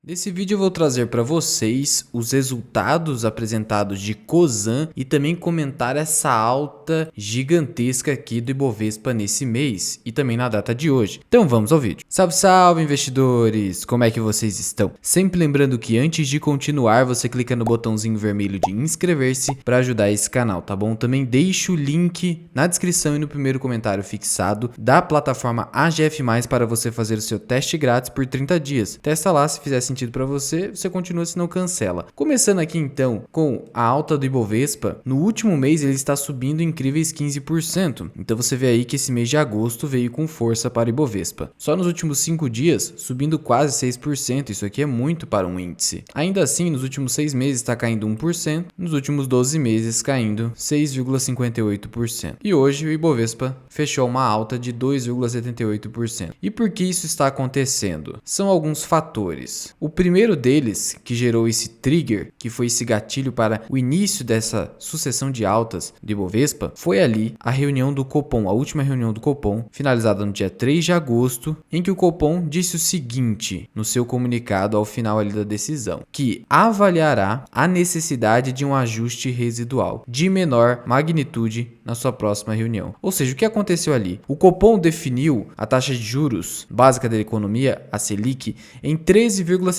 Nesse vídeo eu vou trazer para vocês os resultados apresentados de Cosan e também comentar essa alta gigantesca aqui do Ibovespa nesse mês e também na data de hoje. Então vamos ao vídeo. Salve, salve investidores! Como é que vocês estão? Sempre lembrando que antes de continuar você clica no botãozinho vermelho de inscrever-se para ajudar esse canal, tá bom? Também deixo o link na descrição e no primeiro comentário fixado da plataforma AGF+, para você fazer o seu teste grátis por 30 dias. Testa lá, se fizer sentido para você, você continua, se não cancela. Começando aqui então com a alta do Ibovespa, no último mês ele está subindo incríveis 15%. Então você vê aí que esse mês de agosto veio com força para o Ibovespa. Só nos últimos 5 dias, subindo quase 6%, isso aqui é muito para um índice. Ainda assim, nos últimos 6 meses está caindo 1%, nos últimos 12 meses caindo 6,58%. E hoje o Ibovespa fechou uma alta de 2,78%. E por que isso está acontecendo? São alguns fatores. O primeiro deles, que gerou esse trigger, que foi esse gatilho para o início dessa sucessão de altas do Ibovespa, foi ali a reunião do Copom, a última reunião do Copom, finalizada no dia 3 de agosto, em que o Copom disse o seguinte no seu comunicado ao final ali da decisão, que avaliará a necessidade de um ajuste residual de menor magnitude na sua próxima reunião. Ou seja, o que aconteceu ali? O Copom definiu a taxa de juros básica da economia, a Selic, em 13,75%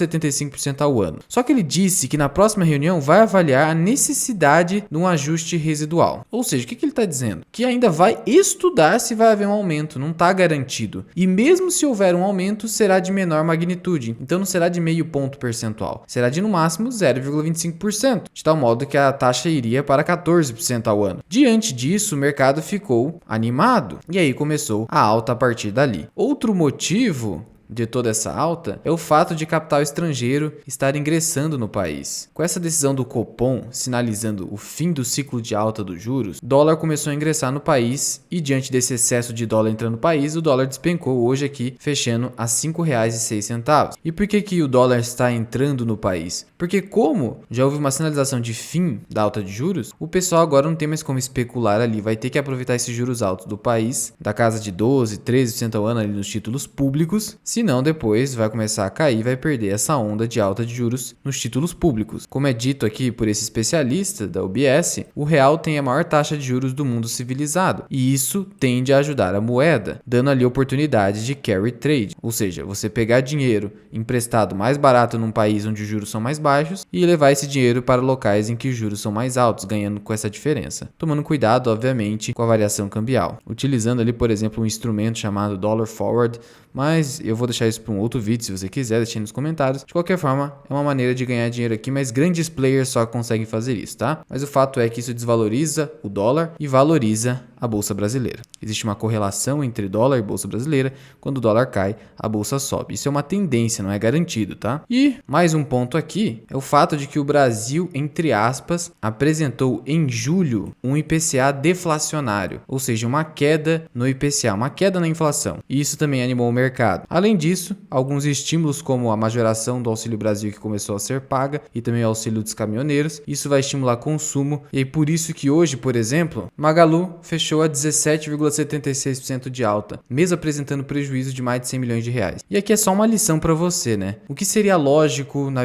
ao ano. Só que ele disse que na próxima reunião vai avaliar a necessidade de um ajuste residual. Ou seja, o que ele está dizendo? Que ainda vai estudar se vai haver um aumento, não está garantido. E mesmo se houver um aumento, será de menor magnitude. Então não será de meio ponto percentual, será de no máximo 0,25%, de tal modo que a taxa iria para 14% ao ano. Diante disso, o mercado ficou animado e aí começou a alta a partir dali. Outro motivo de toda essa alta é o fato de capital estrangeiro estar ingressando no país. Com essa decisão do Copom sinalizando o fim do ciclo de alta dos juros, o dólar começou a ingressar no país e diante desse excesso de dólar entrando no país, o dólar despencou hoje aqui, fechando a R$ 5,06. E por que o dólar está entrando no país? Porque como já houve uma sinalização de fim da alta de juros, o pessoal agora não tem mais como especular ali, vai ter que aproveitar esses juros altos do país, da casa de 12, 13% ao ano ali nos títulos públicos, senão depois vai começar a cair e vai perder essa onda de alta de juros nos títulos públicos. Como é dito aqui por esse especialista da UBS, o real tem a maior taxa de juros do mundo civilizado e isso tende a ajudar a moeda, dando ali oportunidade de carry trade, ou seja, você pegar dinheiro emprestado mais barato num país onde os juros são mais baixos e levar esse dinheiro para locais em que os juros são mais altos, ganhando com essa diferença. Tomando cuidado, obviamente, com a variação cambial. Utilizando ali, por exemplo, um instrumento chamado Dollar Forward, mas eu vou deixar isso para um outro vídeo, se você quiser, deixe aí nos comentários. De qualquer forma, é uma maneira de ganhar dinheiro aqui, mas grandes players só conseguem fazer isso, tá? Mas o fato é que isso desvaloriza o dólar e valoriza a bolsa brasileira. Existe uma correlação entre dólar e bolsa brasileira. Quando o dólar cai, a bolsa sobe. Isso é uma tendência, não é garantido, tá? E mais um ponto aqui é o fato de que o Brasil, entre aspas, apresentou em julho um IPCA deflacionário, ou seja, uma queda no IPCA, uma queda na inflação. E isso também animou o mercado. Além disso, alguns estímulos como a majoração do Auxílio Brasil que começou a ser paga e também o auxílio dos caminhoneiros, isso vai estimular consumo e por isso que hoje, por exemplo, Magalu fechou a 17,76% de alta, mesmo apresentando prejuízo de mais de 100 milhões de reais. E aqui é só uma lição para você, né? O que seria lógico na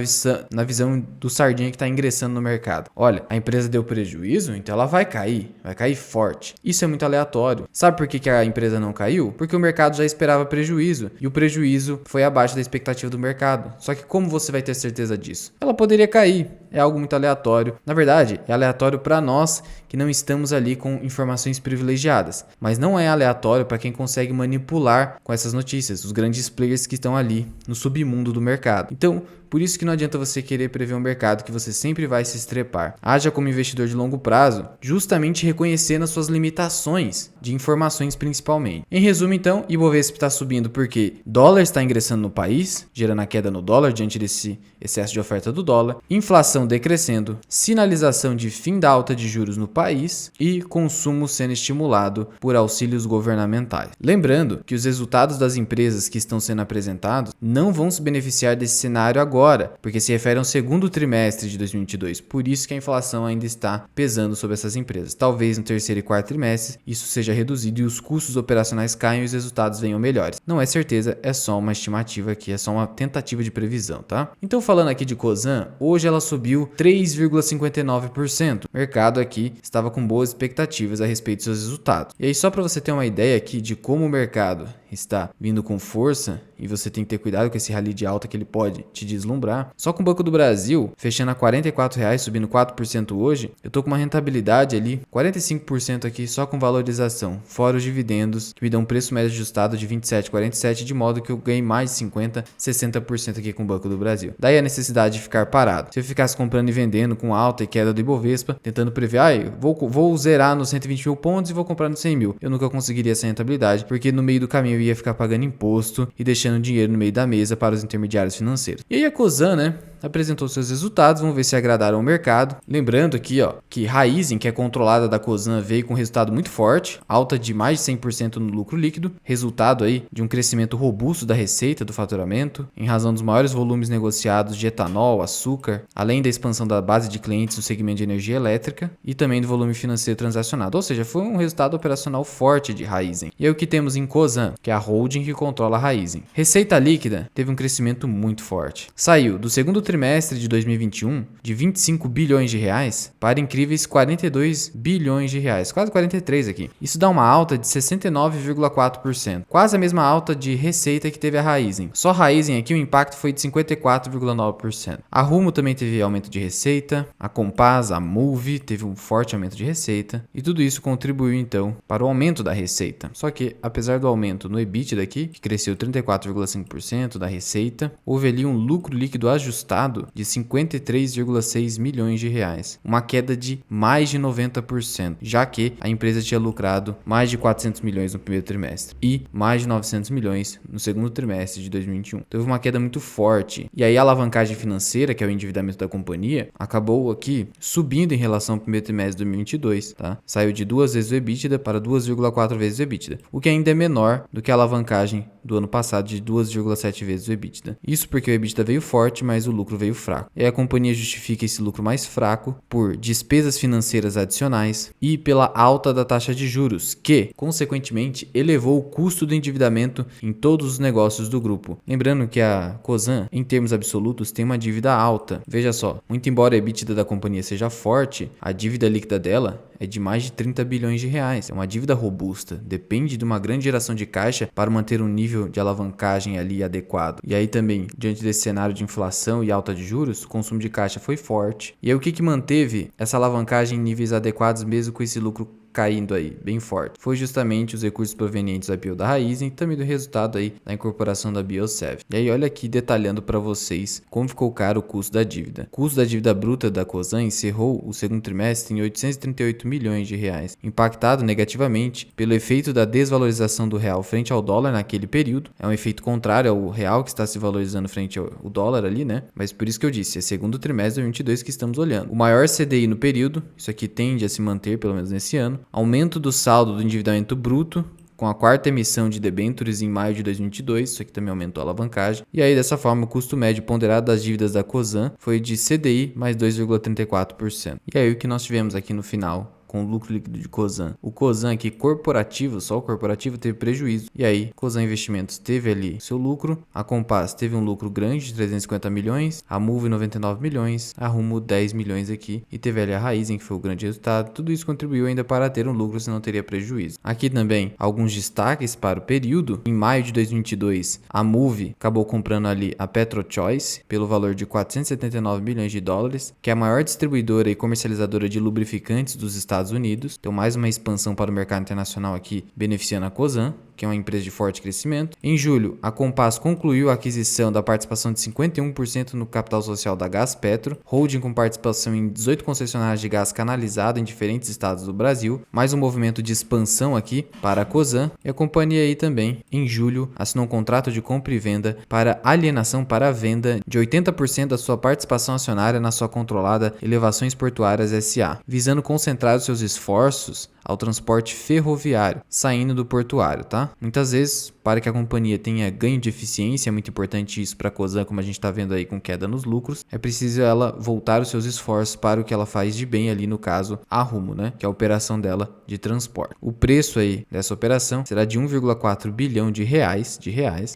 visão do sardinha que está ingressando no mercado? Olha, a empresa deu prejuízo, então ela vai cair forte. Isso é muito aleatório. Sabe por que a empresa não caiu? Porque o mercado já esperava prejuízo e o prejuízo foi abaixo da expectativa do mercado. Só que como você vai ter certeza disso? Ela poderia cair. É algo muito aleatório. Na verdade, é aleatório para nós que não estamos ali com informações privilegiadas, mas não é aleatório para quem consegue manipular com essas notícias, os grandes players que estão ali no submundo do mercado. Então, por isso que não adianta você querer prever um mercado que você sempre vai se estrepar. Haja como investidor de longo prazo, justamente reconhecendo as suas limitações de informações principalmente. Em resumo, então, Ibovespa está subindo porque dólar está ingressando no país, gerando a queda no dólar diante desse excesso de oferta do dólar, inflação decrescendo, sinalização de fim da alta de juros no país e consumo sendo estimulado por auxílios governamentais. Lembrando que os resultados das empresas que estão sendo apresentados não vão se beneficiar desse cenário agora, porque se refere ao segundo trimestre de 2022, por isso que a inflação ainda está pesando sobre essas empresas. Talvez no terceiro e quarto trimestre isso seja reduzido e os custos operacionais caiam e os resultados venham melhores. Não é certeza, é só uma estimativa aqui, é só uma tentativa de previsão, tá? Então falando aqui de Cosan, hoje ela subiu 3,59%. O mercado aqui estava com boas expectativas a respeito dos seus resultados. E aí só para você ter uma ideia aqui de como o mercado está vindo com força, e você tem que ter cuidado com esse rally de alta que ele pode te deslumbrar. Só com o Banco do Brasil, fechando a R$44, subindo 4% hoje, eu tô com uma rentabilidade ali, 45% aqui só com valorização, fora os dividendos, que me dão um preço médio ajustado de 27,47, de modo que eu ganhei mais de 50, 60% aqui com o Banco do Brasil. Daí a necessidade de ficar parado. Se eu ficasse comprando e vendendo com alta e queda do Ibovespa, tentando prever, vou zerar nos 120 mil pontos e vou comprar nos 100 mil, eu nunca conseguiria essa rentabilidade, porque no meio do caminho eu ia ficar pagando imposto e deixando dinheiro no meio da mesa para os intermediários financeiros. E aí a Cosan, né, apresentou seus resultados, vamos ver se agradaram ao mercado. Lembrando aqui, ó, que Raízen, que é controlada da Cosan, veio com um resultado muito forte, alta de mais de 100% no lucro líquido, resultado aí de um crescimento robusto da receita do faturamento, em razão dos maiores volumes negociados de etanol, açúcar, além da expansão da base de clientes no segmento de energia elétrica e também do volume financeiro transacionado, ou seja, foi um resultado operacional forte de Raízen. E aí o que temos em Cosan, que é a holding que controla a Raízen. Receita líquida teve um crescimento muito forte. Saiu do segundo trimestre de 2021 de 25 bilhões de reais para incríveis 42 bilhões de reais, quase 43 aqui. Isso dá uma alta de 69,4%, quase a mesma alta de receita que teve a Raízen. Só a Raízen aqui o impacto foi de 54,9%. A Rumo também teve aumento de receita, a Compass, a Moove teve um forte aumento de receita e tudo isso contribuiu então para o aumento da receita. Só que apesar do aumento no EBITDA aqui, que cresceu 34,5% da receita, houve ali um lucro líquido ajustado de 53,6 milhões de reais, uma queda de mais de 90%, já que a empresa tinha lucrado mais de 400 milhões no primeiro trimestre e mais de 900 milhões no segundo trimestre de 2021. Teve uma queda muito forte e aí a alavancagem financeira, que é o endividamento da companhia, acabou aqui subindo em relação ao primeiro trimestre de 2022, tá? Saiu de 2 vezes o EBITDA para 2,4 vezes o EBITDA, o que ainda é menor do que a alavancagem do ano passado de 2,7 vezes o EBITDA. Isso porque o EBITDA veio forte, mas o lucro veio fraco. E a companhia justifica esse lucro mais fraco por despesas financeiras adicionais e pela alta da taxa de juros, que, consequentemente, elevou o custo do endividamento em todos os negócios do grupo. Lembrando que a Cosan, em termos absolutos, tem uma dívida alta. Veja só, muito embora a EBITDA da companhia seja forte, a dívida líquida dela é de mais de 30 bilhões de reais. É uma dívida robusta, depende de uma grande geração de caixa para manter um nível de alavancagem ali adequado. E aí também, diante desse cenário de inflação e alta de juros, o consumo de caixa foi forte. E aí o que manteve essa alavancagem em níveis adequados mesmo com esse lucro caindo aí, bem forte? Foi justamente os recursos provenientes da IPO da Raízen e também do resultado aí da incorporação da Biosev. E aí olha aqui detalhando para vocês como ficou caro o custo da dívida. O custo da dívida bruta da Cosan encerrou o segundo trimestre em 838 milhões de reais, impactado negativamente pelo efeito da desvalorização do real frente ao dólar naquele período. É um efeito contrário ao real que está se valorizando frente ao dólar ali, né? Mas por isso que eu disse, é segundo trimestre de 2022 que estamos olhando. O maior CDI no período, isso aqui tende a se manter pelo menos nesse ano. Aumento do saldo do endividamento bruto, com a quarta emissão de debêntures em maio de 2022, isso aqui também aumentou a alavancagem. E aí, dessa forma, o custo médio ponderado das dívidas da Cosan foi de CDI mais 2,34%. E aí, o que nós tivemos aqui no final, com o lucro líquido de Cosan. O Cosan aqui corporativo, só o corporativo teve prejuízo. E aí, Cosan Investimentos teve ali seu lucro. A Compass teve um lucro grande de 350 milhões. A Moove 99 milhões. A Rumo 10 milhões aqui. E teve ali a Raízen, que foi o grande resultado. Tudo isso contribuiu ainda para ter um lucro, senão teria prejuízo. Aqui também, alguns destaques para o período. Em maio de 2022, a Moove acabou comprando ali a PetroChoice pelo valor de 479 milhões de dólares, que é a maior distribuidora e comercializadora de lubrificantes dos Estados Unidos. Então, mais uma expansão para o mercado internacional aqui, beneficiando a Cosan, que é uma empresa de forte crescimento. Em julho, a Compass concluiu a aquisição da participação de 51% no capital social da Gaspetro, holding com participação em 18 concessionárias de gás canalizado em diferentes estados do Brasil, mais um movimento de expansão aqui para a Cosan. E a companhia aí também, em julho, assinou um contrato de compra e venda para alienação para a venda de 80% da sua participação acionária na sua controlada Elevações Portuárias S.A., visando concentrar os seus esforços ao transporte ferroviário, saindo do portuário, tá? Muitas vezes para que a companhia tenha ganho de eficiência. É muito importante isso para a Cosan, como a gente está vendo aí com queda nos lucros. É preciso ela voltar os seus esforços para o que ela faz de bem ali, no caso, a Rumo, né? Que é a operação dela de transporte. O preço aí dessa operação será de 1,4 bilhão de reais,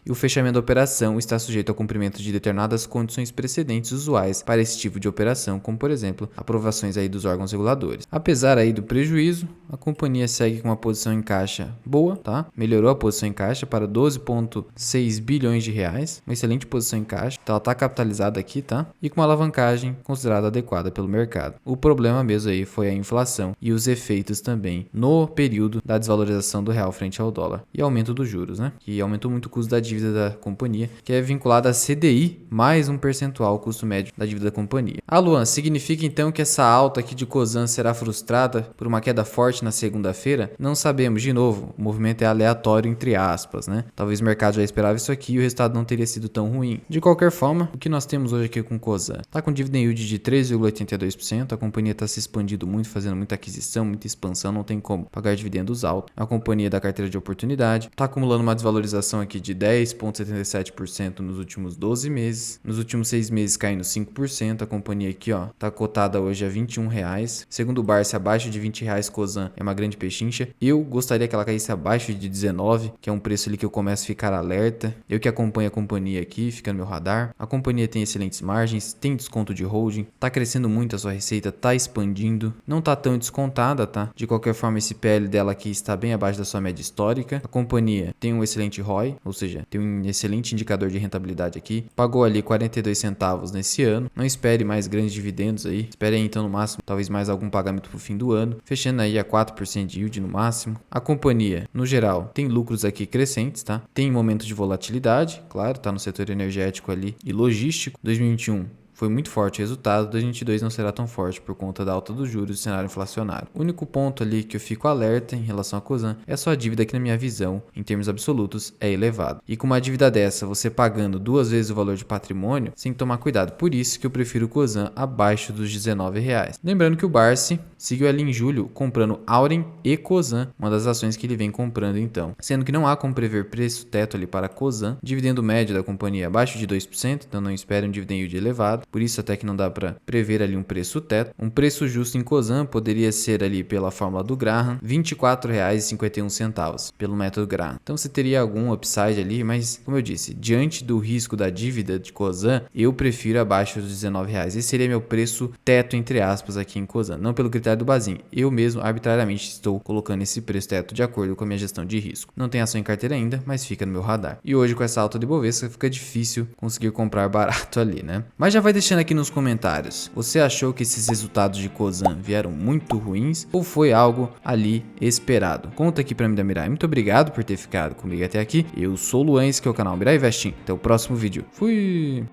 e o fechamento da operação está sujeito ao cumprimento de determinadas condições precedentes usuais para esse tipo de operação, como por exemplo, aprovações aí dos órgãos reguladores. Apesar aí do prejuízo, a companhia segue com uma posição em caixa boa, tá? Melhorou a posição em caixa para 12,6 bilhões de reais, uma excelente posição em caixa, então ela está capitalizada aqui, tá? E com uma alavancagem considerada adequada pelo mercado. O problema mesmo aí foi a inflação e os efeitos também no período da desvalorização do real frente ao dólar e aumento dos juros, né? Que aumentou muito o custo da dívida da companhia, que é vinculada a CDI mais um percentual custo médio da dívida da companhia. Luan, significa então que essa alta aqui de Cosan será frustrada por uma queda forte na segunda-feira? Não sabemos, de novo, o movimento é aleatório entre aspas, né? Talvez o mercado já esperava isso aqui e o resultado não teria sido tão ruim. De qualquer forma, o que nós temos hoje aqui com Cosan? Tá com dividend yield de 3,82%, a companhia está se expandindo muito, fazendo muita aquisição, muita expansão, não tem como pagar dividendos altos. A companhia da carteira de oportunidade está acumulando uma desvalorização aqui de 10,77% nos últimos 12 meses. Nos últimos 6 meses caindo 5%. A companhia aqui, ó, tá cotada hoje a R$21. Segundo o Barsi, abaixo de R$20 Cosan é uma grande pechincha. Eu gostaria que ela caísse abaixo de 19, que é um preço ali que eu começo a ficar alerta. Eu que acompanho a companhia aqui, fica no meu radar. A companhia tem excelentes margens, tem desconto de holding, tá crescendo muito a sua receita, tá expandindo, não tá tão descontada, tá? De qualquer forma, esse PL dela aqui está bem abaixo da sua média histórica. A companhia tem um excelente ROI, ou seja, tem um excelente indicador de rentabilidade aqui. Pagou ali 42 centavos nesse ano. Não espere mais grandes dividendos aí. Espere aí, então, no máximo, talvez mais algum pagamento pro fim do ano. Fechando aí a 4% de yield no máximo. A companhia, no geral, tem lucros aqui crescentes, tá? Tem momento de volatilidade, claro, tá no setor energético ali e logístico. 2021 foi muito forte o resultado, 2022 não será tão forte por conta da alta dos juros e do cenário inflacionário. O único ponto ali que eu fico alerta em relação à Cosan é a sua dívida, que na minha visão, em termos absolutos, é elevada. E com uma dívida dessa, você pagando 2 vezes o valor de patrimônio, você tem que tomar cuidado. Por isso que eu prefiro o Cosan abaixo dos R$19. Lembrando que o Barsi seguiu ali em julho comprando Auren e Cosan, uma das ações que ele vem comprando então. Sendo que não há como prever preço teto ali para Cosan, dividendo médio da companhia abaixo de 2%, então não espere um dividend yield elevado. Por isso até que não dá para prever ali um preço teto. Um preço justo em Cosan poderia ser ali pela fórmula do Graham, R$24,51 pelo método Graham. Então você teria algum upside ali, mas como eu disse, diante do risco da dívida de Cosan, eu prefiro abaixo dos R$19. Esse seria meu preço teto, entre aspas, aqui em Cosan. Não pelo critério do Bazin. Eu mesmo arbitrariamente estou colocando esse preço teto de acordo com a minha gestão de risco. Não tem ação em carteira ainda, mas fica no meu radar. E hoje com essa alta de Bovespa fica difícil conseguir comprar barato ali, né? Mas já vai deixando aqui nos comentários, você achou que esses resultados de Cosan vieram muito ruins ou foi algo ali esperado? Conta aqui pra mim da Mirai. Muito obrigado por ter ficado comigo até aqui. Eu sou o Luan, esse que é o canal Mirai Investing. Até o próximo vídeo. Fui!